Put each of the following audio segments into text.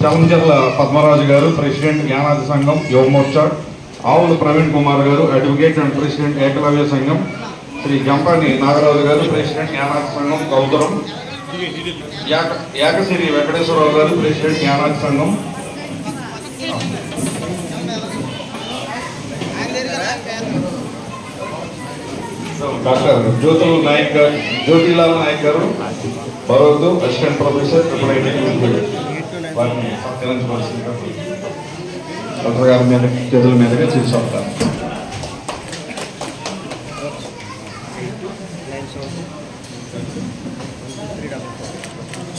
చలంచర్ల పద్మరాజు గారు, ప్రెసిడెంట్ యానాది సంఘం యువమోర్చా. ఆవుల ప్రవీణ్ కుమార్ గారు, అడ్వకేట్ అండ్ ప్రెసిడెంట్ ఏకలవ్య సంఘం. శ్రీ గంపాని నాగరాజు గారు, ప్రెసిడెంట్ యానాది సంఘం కౌతరం. యాకసిరి వెంకటేశ్వరరావు గారు, ప్రెసిడెంట్ యానాది సంఘం. డాక్టర్ జ్యోతిలాల్ నాయక్ గారు, బరోదు అసిస్టెంట్ ప్రొఫెసర్ వారిని సత్కరించవలసిందిగా డాక్టర్ గారి మీద చేతుల మీదుగా తీసుకుంటారు.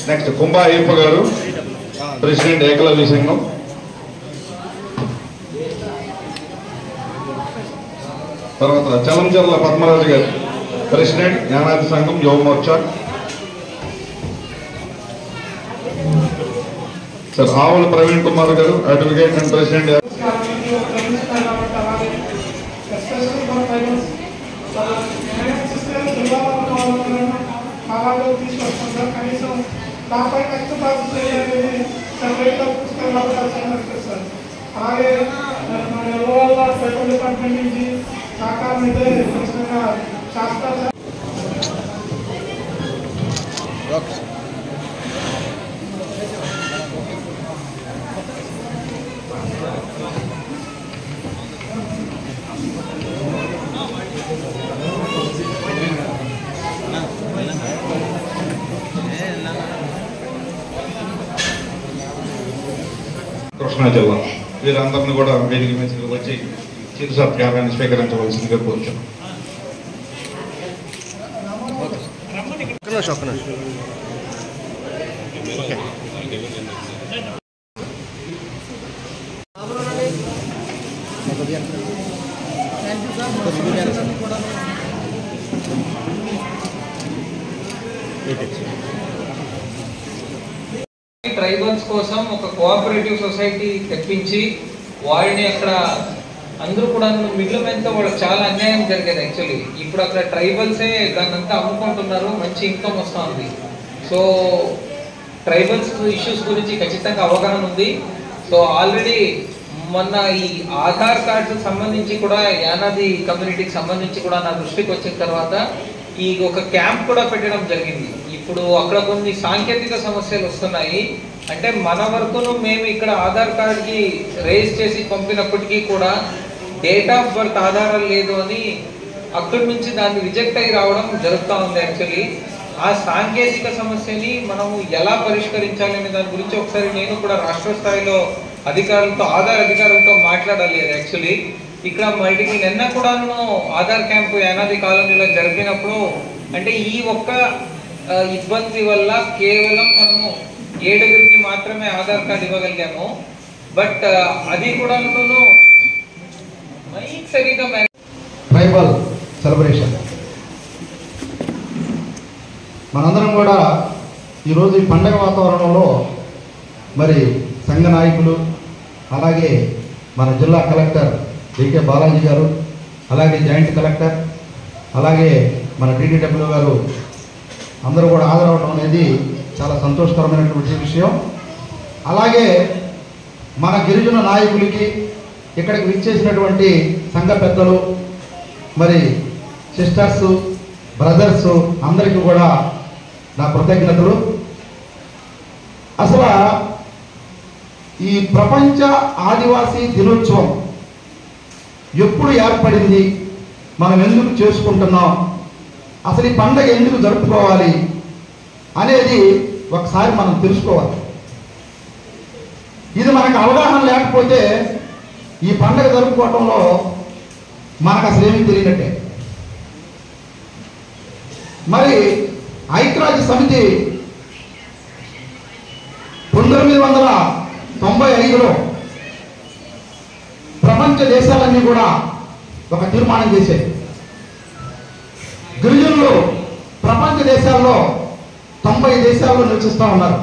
నెక్స్ట్ కుంభా అయ్యప్ప గారు, ప్రెసిడెంట్ ఏకలవ్య సంఘం. తర్వాత చలంచర్ల పద్మరాజు గారు, ప్రెసిడెంట్ యానాది సంఘం యువమోర్చా. సార్ ఆవుల ప్రవీణ్ కుమార్ గారు, అడ్వకేట్ అండ్ ప్రెసిడెంట్. అలాగే డిపార్ట్మెంట్ నుంచి సహకారం అయితే శాస్త్ర కృష్ణా జిల్లా వీరందరినీ కూడా వేదిక మీద వచ్చి చిరు సత్కారాన్ని స్వీకరించవలసిందిగా కోరుచున్నాం. ట్రైబల్స్ కోసం ఒక కోఆపరేటివ్ సొసైటీ తెప్పించి వారిని అక్కడ అందరూ కూడా మిడిల్ మ్యాన్తో వాళ్ళకి చాలా అన్యాయం జరిగేది యాక్చువల్లీ. ఇప్పుడు అక్కడ ట్రైబల్సే దాన్ని అంతా అమ్ముకుంటున్నారు, మంచి ఇన్కమ్ వస్తుంది. సో ట్రైబల్స్ ఇష్యూస్ గురించి ఖచ్చితంగా అవగాహన ఉంది. సో ఆల్రెడీ మొన్న ఈ ఆధార్ కార్డు సంబంధించి కూడా యానాది కమ్యూనిటీకి సంబంధించి కూడా నా దృష్టికి వచ్చిన తర్వాత ఈ ఒక క్యాంప్ కూడా పెట్టడం జరిగింది. ఇప్పుడు అక్కడ కొన్ని సాంకేతిక సమస్యలు వస్తున్నాయి. అంటే మన వరకును మేము ఇక్కడ ఆధార్ కార్డ్కి రేజ్ చేసి పంపినప్పటికీ కూడా డేట్ ఆఫ్ బర్త్ ఆధారాలు లేదు అని అక్కడి నుంచి దాన్ని రిజెక్ట్ అయ్యి రావడం జరుగుతూ ఉంది. యాక్చువల్లీ ఆ సాంకేతిక సమస్యని మనము ఎలా పరిష్కరించాలి అనే దాని గురించి ఒకసారి నేను కూడా రాష్ట్ర స్థాయిలో అధికారులతో ఆధార్ అధికారులతో మాట్లాడాలి. యాక్చువల్లీ ఇక్కడ మల్టికి నిన్న కూడాను ఆధార్ క్యాంపు యానాది కాలనీలో జరిపినప్పుడు అంటే ఈ ఒక్క ఇబ్బంది వల్ల కేవలం మనము 7కి మాత్రమే ఆధార్ కార్డు ఇవ్వగలిగాము. బట్ అది కూడా సరిగా ట్రైబల్ సెలబ్రేషన్ మనందరం కూడా ఈరోజు ఈ పండగ వాతావరణంలో మరి సంఘ నాయకులు, అలాగే మన జిల్లా కలెక్టర్ డికే బాలాజీ గారు, అలాగే జాయింట్ కలెక్టర్, అలాగే మన టీటీడబ్ల్యూ గారు అందరూ కూడా హాజరవడం అనేది చాలా సంతోషకరమైనటువంటి విషయం. అలాగే మన గిరిజన నాయకులకి, ఇక్కడికి విచ్చేసినటువంటి సంఘ పెద్దలు, మరి సిస్టర్స్, బ్రదర్స్ అందరికీ కూడా నా కృతజ్ఞతలు. అసలు ఈ ప్రపంచ ఆదివాసీ దినోత్సవం ఎప్పుడు ఏర్పడింది, మనం ఎందుకు చేసుకుంటున్నాం, అసలు ఈ పండగ ఎందుకు జరుపుకోవాలి అనేది ఒకసారి మనం తెలుసుకోవాలి. ఇది మనకు అవగాహన లేకపోతే ఈ పండగ జరుపుకోవటంలో మనకు అసలు ఏమీ తెలియనట్టే. మరి ఐక్యరాజ్య సమితి 1995లో ప్రపంచ దేశాలన్నీ కూడా ఒక తీర్మానం చేశాయి. గిరిజనులు ప్రపంచ దేశాల్లో 90 దేశాల్లో నివసిస్తూ ఉన్నారు.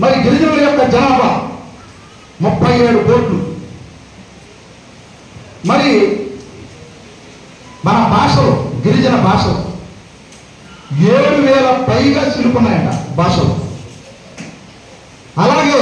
మరి గిరిజనుల యొక్క జనాభా 37 కోట్లు. మరి మన భాషలు, గిరిజన భాషలు 7,000 పైగా సిలుకున్నాయంట భాషలు. అలాగే